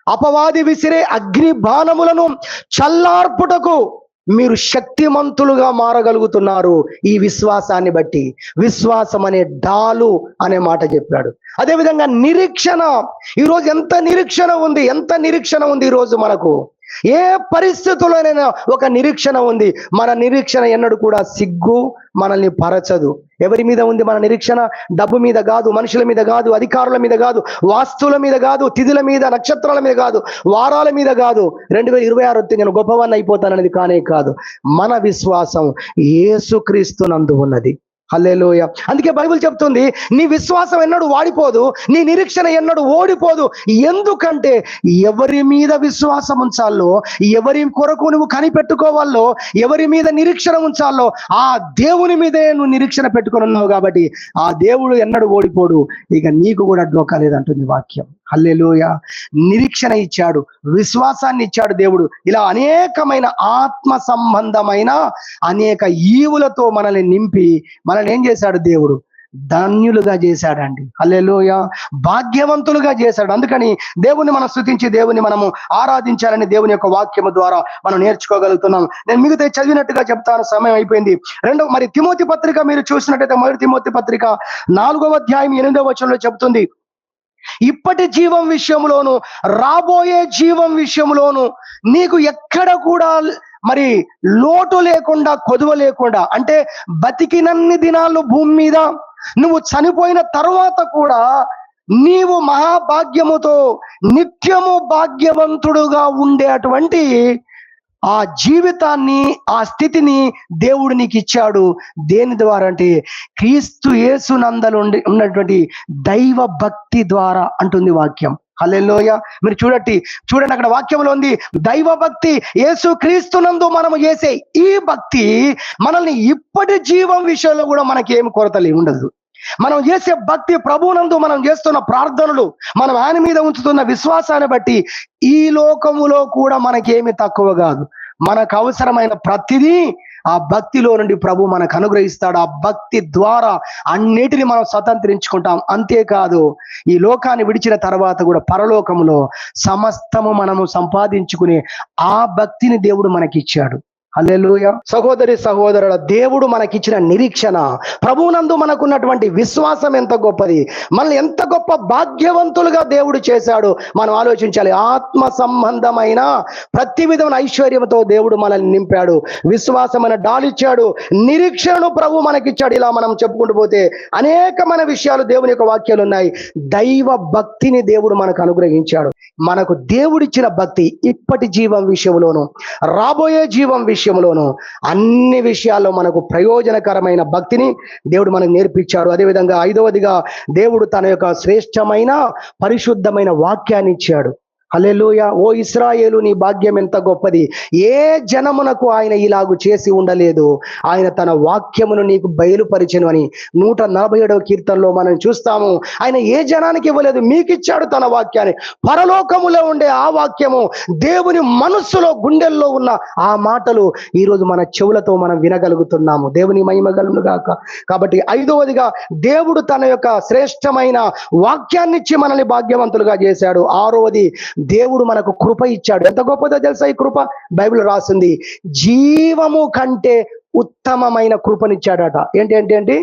Speaker 1: అపవాది విసిరే అగ్ని బాణములను చల్లార్పుటకు మీరు శక్తిమంతులుగా మారగలుగుతున్నారు ఈ విశ్వాసాన్ని బట్టి. విశ్వాసం అనే డాలు అనే మాట చెప్పాడు. అదేవిధంగా నిరీక్షణ. ఈరోజు ఎంత నిరీక్షణ ఉంది ఈరోజు మనకు. ఏ పరిస్థితుల్లోనైనా ఒక నిరీక్షణ ఉంది. మన నిరీక్షణ ఎన్నడూ కూడా సిగ్గు మనల్ని పరచదు. ఎవరి మీద ఉంది మన నిరీక్షణ? డబ్బు మీద కాదు, మనుషుల మీద కాదు, అధికారుల మీద కాదు, వాస్తువుల మీద కాదు, తిథుల మీద, నక్షత్రాల మీద కాదు, వారాల మీద కాదు. 2026 నేను గొప్పవాన్ని అయిపోతాననేది కానే కాదు. మన విశ్వాసం యేసుక్రీస్తునందు ఉన్నది. హల్లెలూయ. అందుకే బైబిల్ చెప్తుంది, నీ విశ్వాసం ఎన్నడూ వాడిపోదు, నీ నిరీక్షణ ఎన్నడూ ఓడిపోదు. ఎందుకంటే ఎవరి మీద విశ్వాసం ఉంచాలో, ఎవరి కొరకు నువ్వు కనిపెట్టుకోవాలో, ఎవరి మీద నిరీక్షణ ఉంచాలో ఆ దేవుని మీదే నువ్వు నిరీక్షణ పెట్టుకొని ఉన్నావు. కాబట్టి ఆ దేవుడు ఎన్నడూ ఓడిపోడు. ఇక నీకు కూడా డోకా లేదంటుంది వాక్యం. హల్లెలూయా. నిరీక్షణ ఇచ్చాడు, విశ్వాసాన్ని ఇచ్చాడు దేవుడు. ఇలా అనేకమైన ఆత్మ సంబంధమైన అనేక ఈవులతో మనల్ని నింపి మనల్ని ఏం చేశాడు? దేవుడు ధన్యులుగా చేశాడండి. హల్లెలూయా. భాగ్యవంతులుగా చేశాడు. అందుకని దేవుని మనం స్తుతించి దేవుని మనము ఆరాధించాలని దేవుని యొక్క వాక్యము ద్వారా మనం నేర్చుకోగలుగుతున్నాం. నేను మిగతా చదివినట్టుగా చెప్తాను, సమయం అయిపోయింది. మరి తిమోతి పత్రిక మీరు చూసినట్టయితే, మొదటి తిమోతి పత్రిక 4వ అధ్యాయం 8వ వచనంలో చెప్తుంది, ఇప్పటి జీవం విషయంలోను రాబోయే జీవం విషయంలోను నీకు ఎక్కడ కూడా మరి లోటు లేకుండా, కొదువ లేకుండా, అంటే బతికినన్ని దినాలు భూమి మీద, నువ్వు చనిపోయిన తర్వాత కూడా నీవు మహాభాగ్యముతో నిత్యము భాగ్యవంతుడుగా ఉండేటువంటి ఆ జీవితాన్ని, ఆ స్థితిని దేవుడు నీకు ఇచ్చాడు. దేని ద్వారా అంటే క్రీస్తు యేసునందలు ఉన్నటువంటి దైవ భక్తి ద్వారా అంటుంది వాక్యం. హల్లెలూయా. మీరు చూడండి అక్కడ వాక్యంలో ఉంది, దైవ భక్తి. యేసు క్రీస్తునందు మనము చేసే ఈ భక్తి మనల్ని ఇప్పటి జీవం విషయంలో కూడా మనకేమి కొరత ఉండదు. మనం చేసే భక్తి, ప్రభువునందు మనం చేస్తున్న ప్రార్థనలు, మనం ఆయన మీద ఉంచుతున్న విశ్వాసాన్ని బట్టి ఈ లోకములో కూడా మనకేమి తక్కువ కాదు. మనకు అవసరమైన ప్రతిదీ ఆ భక్తిలో నుండి ప్రభు మనకు అనుగ్రహిస్తాడు. ఆ భక్తి ద్వారా అన్నిటిని మనం స్వతంత్రించుకుంటాం. అంతేకాదు, ఈ లోకాన్ని విడిచిన తర్వాత కూడా పరలోకములో సమస్తము మనము సంపాదించుకునే ఆ భక్తిని దేవుడు మనకిచ్చాడు. హల్లెలూయా. సహోదరి సహోదరుల, దేవుడు మనకిచ్చిన నిరీక్షణ, ప్రభువునందు మనకున్నటువంటి విశ్వాసం ఎంత గొప్పది, మనల్ని ఎంత గొప్ప భాగ్యవంతులుగా దేవుడు చేశాడు మనం ఆలోచించాలి. ఆత్మ సంబంధమైన ప్రతి విధమైన ఐశ్వర్యంతో దేవుడు మనల్ని నింపాడు. విశ్వాసమైన డాలిచ్చాడు, నిరీక్షణను ప్రభు మనకిచ్చాడు. ఇలా మనం చెప్పుకుంటూ పోతే అనేకమైన విషయాలు దేవుని యొక్క వాక్యాలు ఉన్నాయి. దైవ భక్తిని దేవుడు మనకు అనుగ్రహించాడు. మనకు దేవుడిచ్చిన భక్తి ఇప్పటి జీవం విషయంలోను, రాబోయే జీవం విషయంలోను, అన్ని విషయాల్లో మనకు ప్రయోజనకరమైన భక్తిని దేవుడు మనకు నేర్పించాడు. అదేవిధంగా 5వదిగా దేవుడు తన యొక్క శ్రేష్టమైన పరిశుద్ధమైన వాక్యాన్ని ఇచ్చాడు. హల్లెలూయా. ఓ ఇశ్రాయేలు, నీ భాగ్యం ఎంత గొప్పది. ఏ జనమునకు ఆయన ఇలాగు చేసి ఉండలేదు. ఆయన తన వాక్యమును నీకు బయలుపరిచెను అని 147వ కీర్తనలో మనం చూస్తాము. ఆయన ఏ జనానికి ఇవ్వలేదు, మీకు ఇచ్చాడు తన వాక్యాన్ని. పరలోకములో ఉండే ఆ వాక్యము, దేవుని మనస్సులో గుండెల్లో ఉన్న ఆ మాటలు ఈరోజు మన చెవులతో మనం వినగలుగుతున్నాము. దేవుని మహిమ కలుగును గాక. కాబట్టి 5వదిగా దేవుడు తన యొక్క శ్రేష్టమైన వాక్యాన్నిచ్చి మనల్ని భాగ్యవంతులుగా చేశాడు. 6వది, దేవుడు మనకు కృప ఇచ్చాడు. ఎంత గొప్పదో తెలుసా ఈ కృప? బైబిల్ రాస్తుంది, జీవము కంటే ఉత్తమమైన కృపనిచ్చాడట. ఏంటి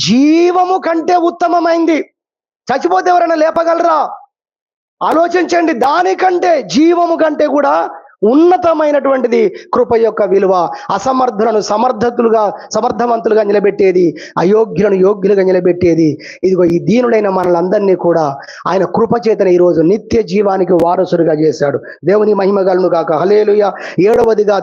Speaker 1: జీవము కంటే ఉత్తమమైంది. చచ్చిపోతే ఎవరైనా లేపగలరా? ఆలోచించండి. దానికంటే, జీవము కంటే కూడా ఉన్నతమైనటువంటిది కృప యొక్క విలువ. అసమర్థులను సమర్థవంతులుగా నిలబెట్టేది, అయోగ్యులను యోగ్యులుగా నిలబెట్టేది. ఇదిగో ఈ దీనుడైన మనలందరినీ కూడా ఆయన కృప చేతన ఈరోజు నిత్య జీవానికి వారసుడిగా చేశాడు. దేవుని మహిమ కలుగును గాక. హల్లెలూయా. 7వదిగా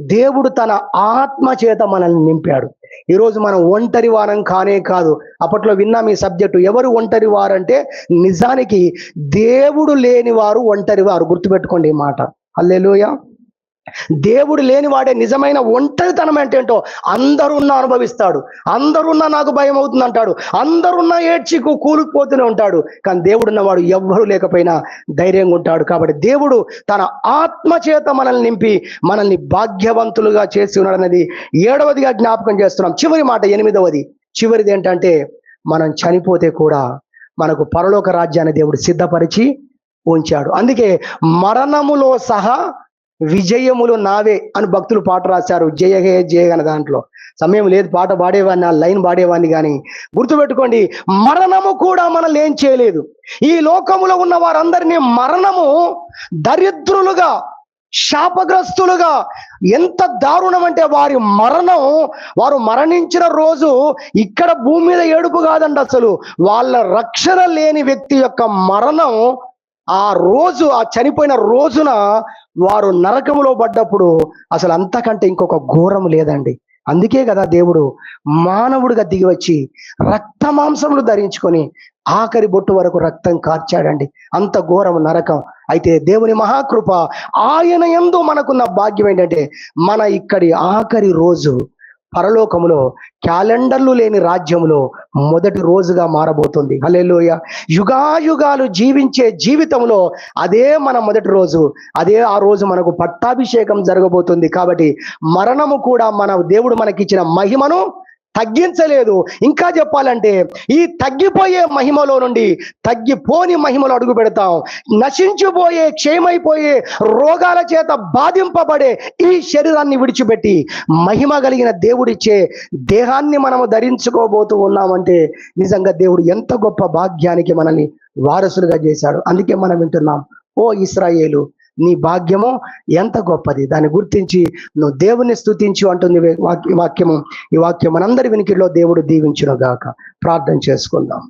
Speaker 1: దేవుడు తన ఆత్మ చేత మనల్ని నింపాడు. ఈరోజు మనం ఒంటరి వారం కానే కాదు. అప్పట్లో విన్నాం ఈ సబ్జెక్టు. ఎవరు ఒంటరి వారంటే నిజానికి దేవుడు లేని వారు ఒంటరి వారు. గుర్తుపెట్టుకోండి ఈ మాట. హల్లెలూయా. దేవుడు లేనివాడే నిజమైన ఒంటరితనం అంటే ఏంటో. అందరున్నా అనుభవిస్తాడు, అందరున్నా నాకు భయం అవుతుంది అంటాడు, అందరున్నా ఏడ్చి కూలిపోతూనే ఉంటాడు. కానీ దేవుడున్నవాడు ఎవ్వరూ లేకపోయినా ధైర్యంగా ఉంటాడు. కాబట్టి దేవుడు తన ఆత్మ చేత మనల్ని నింపి మనల్ని భాగ్యవంతులుగా చేసి ఉన్నాడన్నది 7వదిగా జ్ఞాపకం చేస్తున్నాం. చివరి మాట 8వది. చివరిది ఏంటంటే, మనం చనిపోతే కూడా మనకు పరలోక రాజ్యాన్ని దేవుడు సిద్ధపరిచి ఉంచాడు. అందుకే మరణములో సహా విజయములు నావే అని భక్తులు పాట రాశారు. జయ హే జయ అనే దాంట్లో. సమయం లేదు, పాట పాడేవాడిని, ఆ లైన్ పాడేవాడిని. కానీ గుర్తుపెట్టుకోండి, మరణము కూడా మనల్ని ఏం చేయలేదు. ఈ లోకములో ఉన్న వారందరినీ మరణము దరిద్రులుగా, శాపగ్రస్తులుగా, ఎంత దారుణం అంటే వారు మరణించిన రోజు ఇక్కడ భూమి మీద ఏడుపు కాదండి. అసలు వాళ్ళ రక్షణ లేని వ్యక్తి యొక్క మరణం, ఆ రోజు, ఆ చనిపోయిన రోజున వారు నరకములో పడ్డప్పుడు అసలు అంతకంటే ఇంకొక ఘోరం లేదండి. అందుకే కదా దేవుడు మానవుడిగా దిగి వచ్చి రక్త మాంసములు ధరించుకొని ఆఖరి బొట్టు వరకు రక్తం కార్చాడండి. అంత ఘోరం నరకం. అయితే దేవుని మహాకృప, ఆయన యందు మనకున్న భాగ్యం ఏంటంటే, మన ఇక్కడి ఆఖరి రోజు పరలోకములో క్యాలెండర్లు లేని రాజ్యములో మొదటి రోజుగా మారబోతుంది. హల్లెలూయా. యుగాయుగాలు జీవించే జీవితంలో అదే మన మొదటి రోజు. అదే ఆ రోజు మనకు పట్టాభిషేకం జరగబోతుంది. కాబట్టి మరణము కూడా మన దేవుడు మనకిచ్చిన మహిమను తగ్గించలేదు. ఇంకా చెప్పాలంటే, ఈ తగ్గిపోయే మహిమలో నుండి తగ్గిపోని మహిమలో అడుగు పెడతాం. నశించిపోయే, క్షయమైపోయే, రోగాల చేత బాధింపబడే ఈ శరీరాన్ని విడిచిపెట్టి మహిమ కలిగిన దేవుడిచ్చే దేహాన్ని మనము ధరించుకోబోతూ ఉన్నామంటే నిజంగా దేవుడు ఎంత గొప్ప భాగ్యానికి మనల్ని వారసులుగా చేశాడు. అందుకే మనం వింటున్నాం, ఓ ఇశ్రాయేలు, నీ భాగ్యము ఎంత గొప్పది, దాన్ని గుర్తించి నువ్వు దేవుని స్తుతించు అంటుంది వాక్యము. ఈ వాక్యం మనందరి వినికిడిలో దేవుడు దీవించును గాక. ప్రార్థన చేసుకుందాం.